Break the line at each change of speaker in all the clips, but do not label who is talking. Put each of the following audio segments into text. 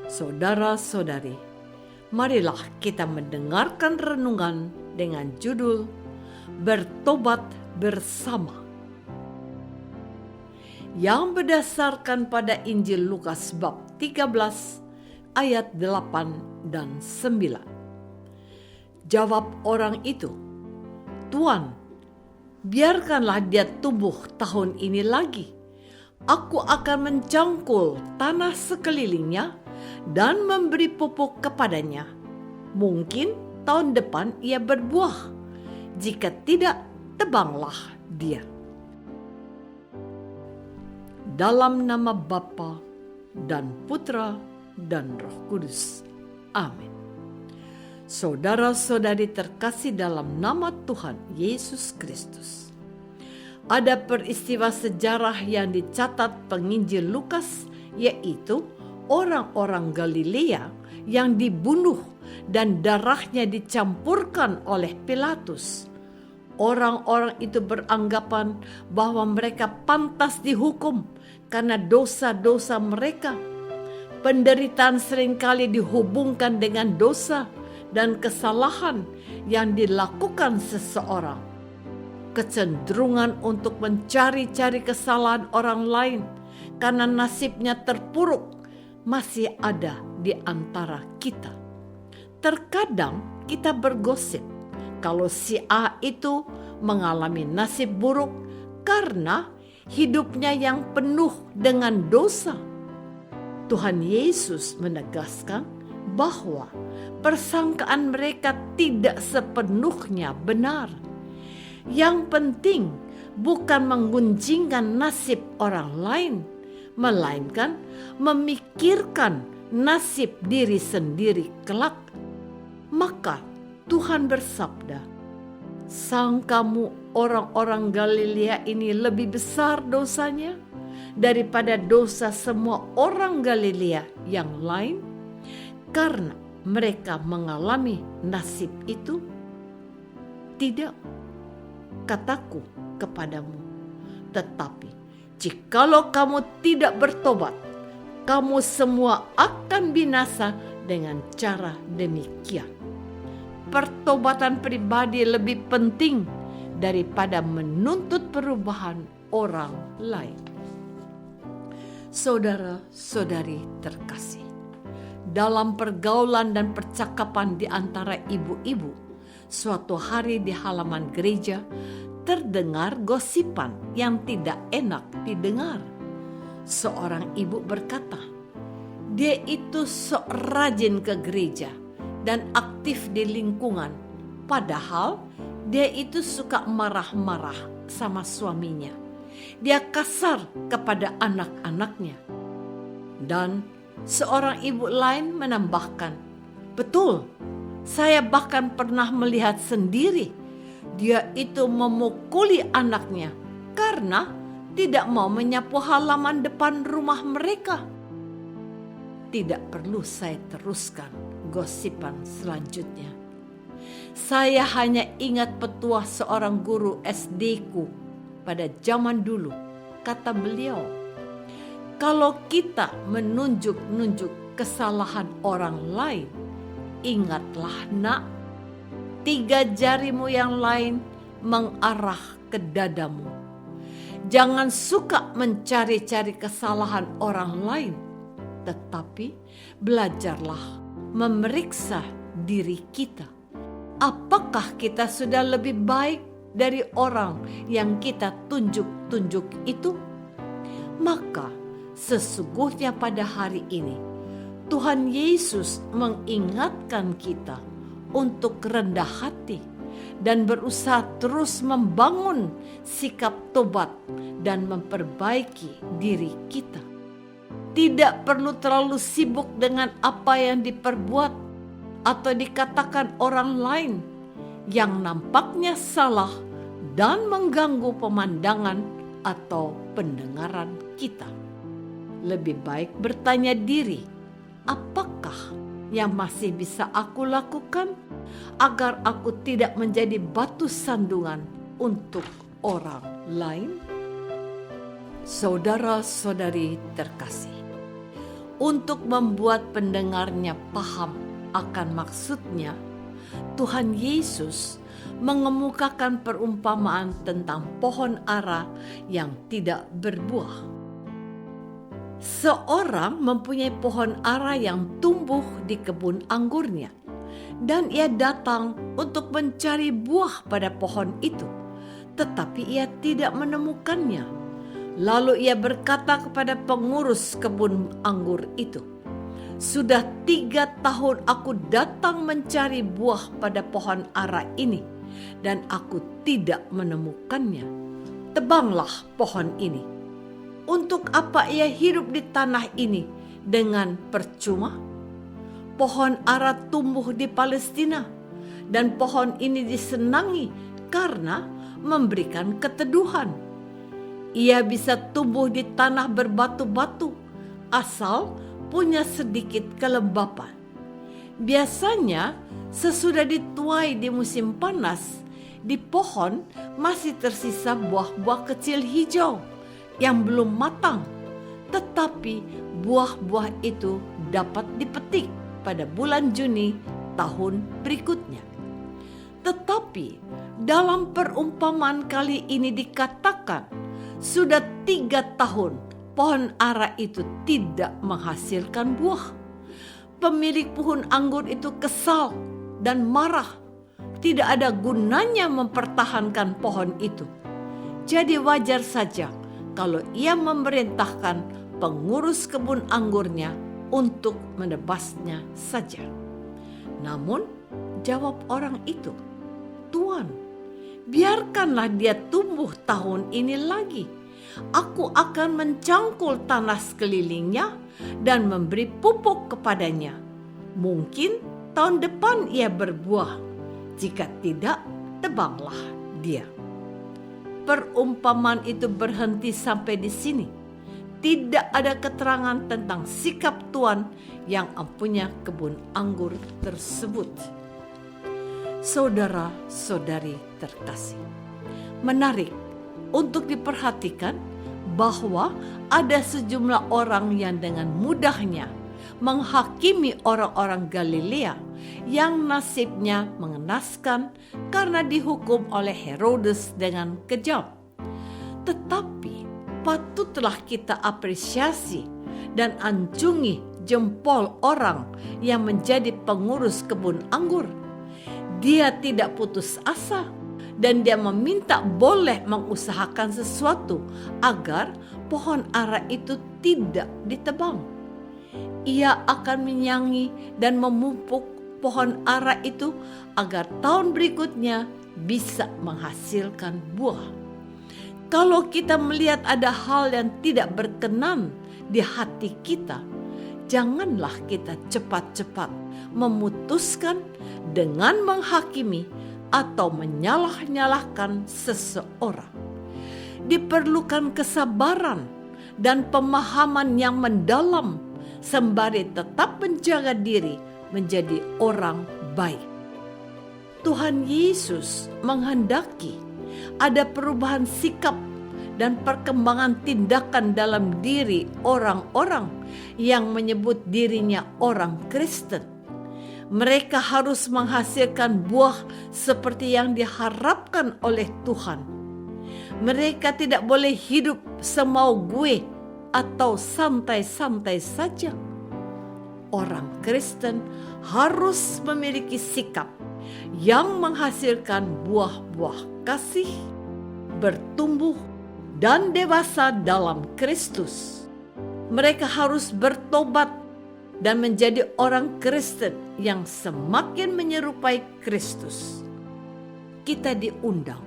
Saudara-saudari, marilah kita mendengarkan renungan dengan judul Bertobat Bersama, yang berdasarkan pada Injil Lukas bab 13 ayat 8 dan 9. Jawab orang itu, "Tuan, biarkanlah dia tumbuh tahun ini lagi. Aku akan mencangkul tanah sekelilingnya dan memberi pupuk kepadanya. Mungkin tahun depan ia berbuah. Jika tidak, tebanglah dia." Dalam nama Bapa dan Putra dan Roh Kudus. Amin. Saudara-saudari terkasih dalam nama Tuhan Yesus Kristus. Ada peristiwa sejarah yang dicatat penginjil Lukas, yaitu orang-orang Galilea yang dibunuh dan darahnya dicampurkan oleh Pilatus. Orang-orang itu beranggapan bahwa mereka pantas dihukum karena dosa-dosa mereka. Penderitaan seringkali dihubungkan dengan dosa dan kesalahan yang dilakukan seseorang. Kecenderungan untuk mencari-cari kesalahan orang lain karena nasibnya terpuruk masih ada di antara kita. Terkadang kita bergosip kalau si A itu mengalami nasib buruk karena hidupnya yang penuh dengan dosa. Tuhan Yesus menegaskan bahwa persangkaan mereka tidak sepenuhnya benar. Yang penting bukan menggunjingkan nasib orang lain, melainkan memikirkan nasib diri sendiri kelak. Maka Tuhan bersabda, "Sangkamu orang-orang Galilea ini lebih besar dosanya daripada dosa semua orang Galilea yang lain, karena mereka mengalami nasib itu? Tidak, kataku kepadamu, tetapi jikalau kamu tidak bertobat, kamu semua akan binasa dengan cara demikian." Pertobatan pribadi lebih penting daripada menuntut perubahan orang lain. Saudara-saudari terkasih, dalam pergaulan dan percakapan di antara ibu-ibu, suatu hari di halaman gereja terdengar gosipan yang tidak enak didengar. Seorang ibu berkata, dia itu sok rajin ke gereja dan aktif di lingkungan, padahal dia itu suka marah-marah sama suaminya. Dia kasar kepada anak-anaknya. Dan seorang ibu lain menambahkan, "Betul, saya bahkan pernah melihat sendiri. Dia itu memukuli anaknya karena tidak mau menyapu halaman depan rumah mereka." Tidak perlu saya teruskan gosipan selanjutnya. Saya hanya ingat petuah seorang guru SD-ku pada zaman dulu. Kata beliau, "Kalau kita menunjuk-nunjuk kesalahan orang lain, ingatlah nak, 3 jarimu yang lain mengarah ke dadamu. Jangan suka mencari-cari kesalahan orang lain, tetapi belajarlah memeriksa diri kita. Apakah kita sudah lebih baik dari orang yang kita tunjuk-tunjuk itu?" Maka sesungguhnya pada hari ini Tuhan Yesus mengingatkan kita untuk rendah hati dan berusaha terus membangun sikap tobat dan memperbaiki diri kita. Tidak perlu terlalu sibuk dengan apa yang diperbuat atau dikatakan orang lain yang nampaknya salah dan mengganggu pemandangan atau pendengaran kita. Lebih baik bertanya diri, apakah yang masih bisa aku lakukan agar aku tidak menjadi batu sandungan untuk orang lain? Saudara-saudari terkasih, Untuk membuat pendengarnya paham akan maksudnya, Tuhan Yesus mengemukakan perumpamaan tentang pohon ara yang tidak berbuah. Seorang mempunyai pohon ara yang tumbuh di kebun anggurnya, dan ia datang untuk mencari buah pada pohon itu, tetapi ia tidak menemukannya. Lalu ia berkata kepada pengurus kebun anggur itu, "Sudah 3 tahun aku datang mencari buah pada pohon ara ini, dan aku tidak menemukannya. Tebanglah pohon ini." Untuk apa ia hidup di tanah ini dengan percuma? Pohon ara tumbuh di Palestina, dan pohon ini disenangi karena memberikan keteduhan. Ia bisa tumbuh di tanah berbatu-batu, asal punya sedikit kelembapan. Biasanya sesudah dituai di musim panas, di pohon masih tersisa buah-buah kecil hijau yang belum matang, tetapi buah-buah itu dapat dipetik pada bulan Juni tahun berikutnya. Tetapi dalam perumpamaan kali ini dikatakan, sudah 3 tahun pohon ara itu tidak menghasilkan buah. Pemilik pohon anggur itu kesal dan marah. Tidak ada gunanya mempertahankan pohon itu. Jadi wajar saja kalau ia memerintahkan pengurus kebun anggurnya untuk menebasnya saja. Namun jawab orang itu, "Tuan, biarkanlah dia tumbuh tahun ini lagi. Aku akan mencangkul tanah sekelilingnya dan memberi pupuk kepadanya. Mungkin tahun depan ia berbuah. Jika tidak, tebanglah dia." Perumpamaan itu berhenti sampai di sini. Tidak ada keterangan tentang sikap Tuan yang mempunyai kebun anggur tersebut. Saudara-saudari terkasih, menarik untuk diperhatikan bahwa ada sejumlah orang yang dengan mudahnya menghakimi orang-orang Galilea yang nasibnya mengenaskan karena dihukum oleh Herodes dengan kejam. Tetapi patutlah kita apresiasi dan ancungi jempol orang yang menjadi pengurus kebun anggur. Dia tidak putus asa dan dia meminta boleh mengusahakan sesuatu agar pohon ara itu tidak ditebang. Ia akan menyangi dan memupuk pohon ara itu agar tahun berikutnya bisa menghasilkan buah. Kalau kita melihat ada hal yang tidak berkenan di hati kita, janganlah kita cepat-cepat memutuskan dengan menghakimi atau menyalah-nyalahkan seseorang. Diperlukan kesabaran dan pemahaman yang mendalam sembari tetap menjaga diri menjadi orang baik. Tuhan Yesus menghendaki ada perubahan sikap dan perkembangan tindakan dalam diri orang-orang yang menyebut dirinya orang Kristen. Mereka harus menghasilkan buah seperti yang diharapkan oleh Tuhan. Mereka tidak boleh hidup semau gue atau santai-santai saja. Orang Kristen harus memiliki sikap yang menghasilkan buah-buah kasih, bertumbuh, dan dewasa dalam Kristus. Mereka harus bertobat dan menjadi orang Kristen yang semakin menyerupai Kristus. Kita diundang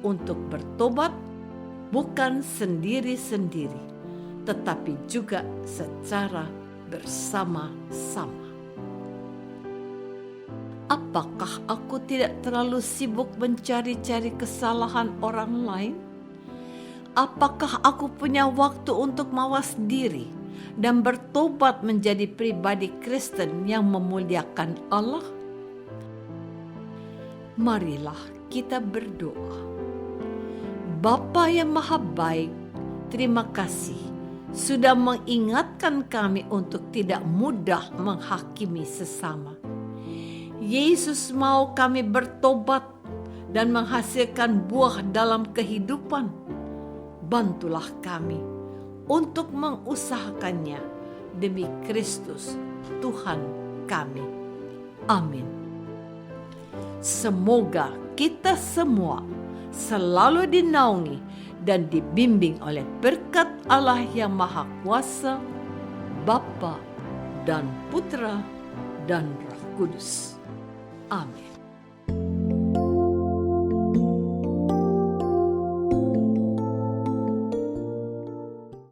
untuk bertobat bukan sendiri-sendiri, tetapi juga secara bersama-sama. Apakah aku tidak terlalu sibuk mencari-cari kesalahan orang lain? Apakah aku punya waktu untuk mawas diri dan bertobat menjadi pribadi Kristen yang memuliakan Allah? Marilah kita berdoa. Bapa yang Maha Baik, terima kasih sudah mengingatkan kami untuk tidak mudah menghakimi sesama. Yesus mau kami bertobat dan menghasilkan buah dalam kehidupan. Bantulah kami untuk mengusahakannya demi Kristus Tuhan kami. Amin. Semoga kita semua selalu dinaungi dan dibimbing oleh berkat Allah yang Maha Kuasa, Bapa dan Putra dan Roh Kudus. Amin.